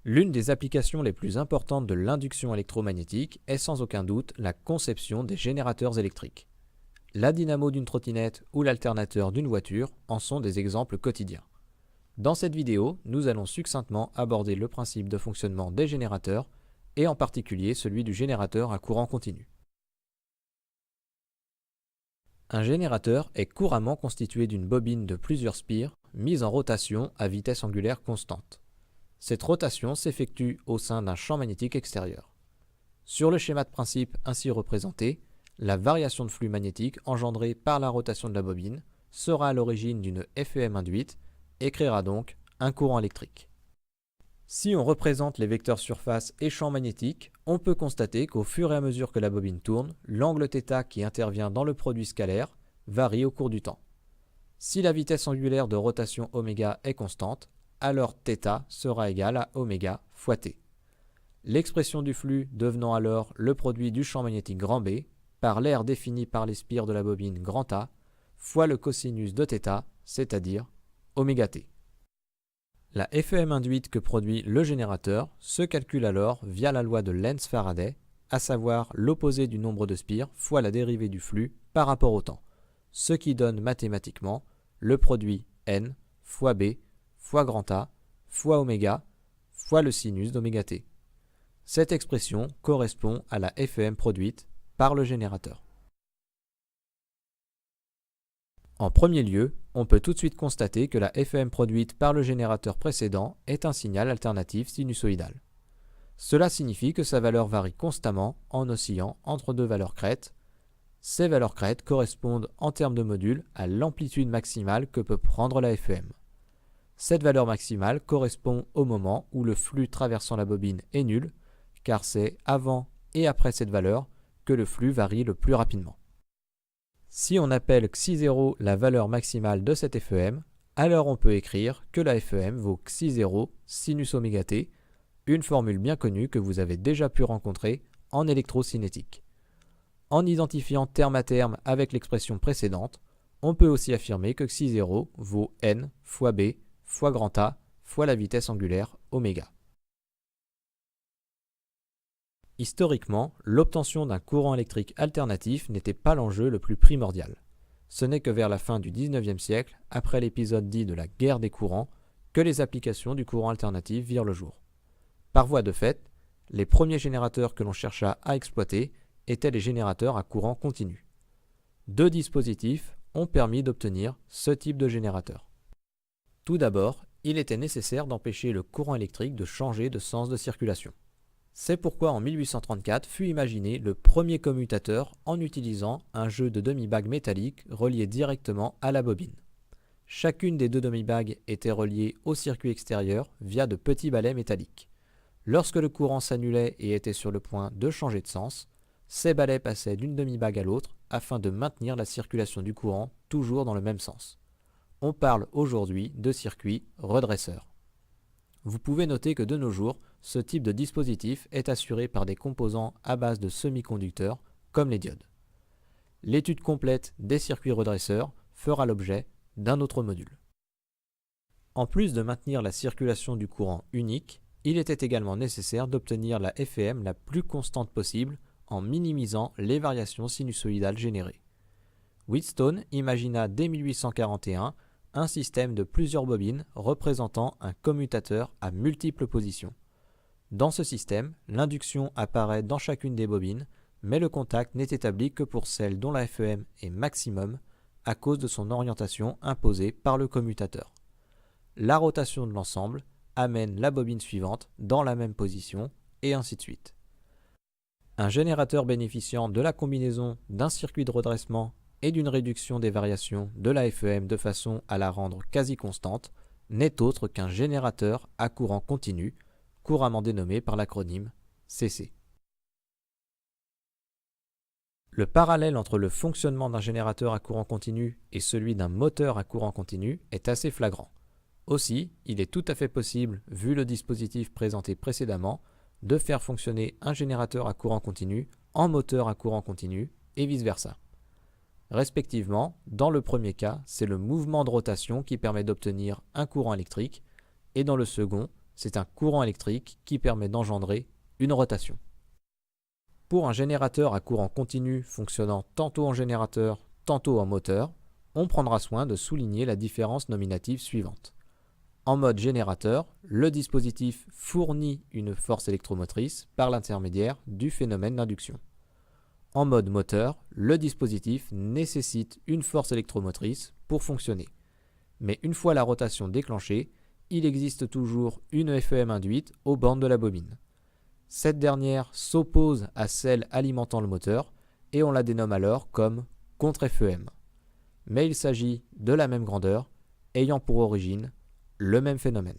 L'une des applications les plus importantes de l'induction électromagnétique est sans aucun doute la conception des générateurs électriques. La dynamo d'une trottinette ou l'alternateur d'une voiture en sont des exemples quotidiens. Dans cette vidéo, nous allons succinctement aborder le principe de fonctionnement des générateurs et en particulier celui du générateur à courant continu. Un générateur est couramment constitué d'une bobine de plusieurs spires mise en rotation à vitesse angulaire constante. Cette rotation s'effectue au sein d'un champ magnétique extérieur. Sur le schéma de principe ainsi représenté, la variation de flux magnétique engendrée par la rotation de la bobine sera à l'origine d'une FEM induite et créera donc un courant électrique. Si on représente les vecteurs surface et champ magnétique, on peut constater qu'au fur et à mesure que la bobine tourne, l'angle θ qui intervient dans le produit scalaire varie au cours du temps. Si la vitesse angulaire de rotation ω est constante, alors θ sera égal à ω fois t. L'expression du flux devenant alors le produit du champ magnétique grand B par l'aire défini par les spires de la bobine grand A fois le cosinus de θ, c'est-à-dire ωt. La FEM induite que produit le générateur se calcule alors via la loi de Lenz-Faraday, à savoir l'opposé du nombre de spires fois la dérivée du flux par rapport au temps, ce qui donne mathématiquement le produit N fois B fois grand A fois ω fois le sinus d'ωt. Cette expression correspond à la FEM produite par le générateur. En premier lieu, on peut tout de suite constater que la FEM produite par le générateur précédent est un signal alternatif sinusoïdal. Cela signifie que sa valeur varie constamment en oscillant entre deux valeurs crêtes. Ces valeurs crêtes correspondent en termes de module à l'amplitude maximale que peut prendre la FEM. Cette valeur maximale correspond au moment où le flux traversant la bobine est nul, car c'est avant et après cette valeur que le flux varie le plus rapidement. Si on appelle xi0 la valeur maximale de cette FEM, alors on peut écrire que la FEM vaut xi0 sinus ωt, une formule bien connue que vous avez déjà pu rencontrer en électrocinétique. En identifiant terme à terme avec l'expression précédente, on peut aussi affirmer que xi0 vaut n fois b fois grand A fois la vitesse angulaire ω. Historiquement, l'obtention d'un courant électrique alternatif n'était pas l'enjeu le plus primordial. Ce n'est que vers la fin du XIXe siècle, après l'épisode dit de la guerre des courants, que les applications du courant alternatif virent le jour. Par voie de fait, les premiers générateurs que l'on chercha à exploiter étaient les générateurs à courant continu. Deux dispositifs ont permis d'obtenir ce type de générateur. Tout d'abord, il était nécessaire d'empêcher le courant électrique de changer de sens de circulation. C'est pourquoi en 1834 fut imaginé le premier commutateur en utilisant un jeu de demi-bagues métalliques reliées directement à la bobine. Chacune des deux demi-bagues était reliée au circuit extérieur via de petits balais métalliques. Lorsque le courant s'annulait et était sur le point de changer de sens, ces balais passaient d'une demi-bague à l'autre afin de maintenir la circulation du courant toujours dans le même sens. On parle aujourd'hui de circuit redresseur. Vous pouvez noter que de nos jours, ce type de dispositif est assuré par des composants à base de semi-conducteurs comme les diodes. L'étude complète des circuits redresseurs fera l'objet d'un autre module. En plus de maintenir la circulation du courant unique, il était également nécessaire d'obtenir la FEM la plus constante possible en minimisant les variations sinusoïdales générées. Wheatstone imagina dès 1841 un système de plusieurs bobines représentant un commutateur à multiples positions. Dans ce système, l'induction apparaît dans chacune des bobines, mais le contact n'est établi que pour celle dont la FEM est maximum à cause de son orientation imposée par le commutateur. La rotation de l'ensemble amène la bobine suivante dans la même position, et ainsi de suite. Un générateur bénéficiant de la combinaison d'un circuit de redressement et d'une réduction des variations de la FEM de façon à la rendre quasi constante n'est autre qu'un générateur à courant continu, couramment dénommé par l'acronyme CC. Le parallèle entre le fonctionnement d'un générateur à courant continu et celui d'un moteur à courant continu est assez flagrant. Aussi, il est tout à fait possible, vu le dispositif présenté précédemment, de faire fonctionner un générateur à courant continu en moteur à courant continu et vice-versa. Respectivement, dans le premier cas, c'est le mouvement de rotation qui permet d'obtenir un courant électrique, et dans le second, C'est un courant électrique qui permet d'engendrer une rotation. Pour un générateur à courant continu fonctionnant tantôt en générateur, tantôt en moteur, on prendra soin de souligner la différence nominative suivante. En mode générateur, le dispositif fournit une force électromotrice par l'intermédiaire du phénomène d'induction. En mode moteur, le dispositif nécessite une force électromotrice pour fonctionner. Mais une fois la rotation déclenchée, il existe toujours une FEM induite aux bornes de la bobine. Cette dernière s'oppose à celle alimentant le moteur et on la dénomme alors comme contre-FEM. Mais il s'agit de la même grandeur, ayant pour origine le même phénomène.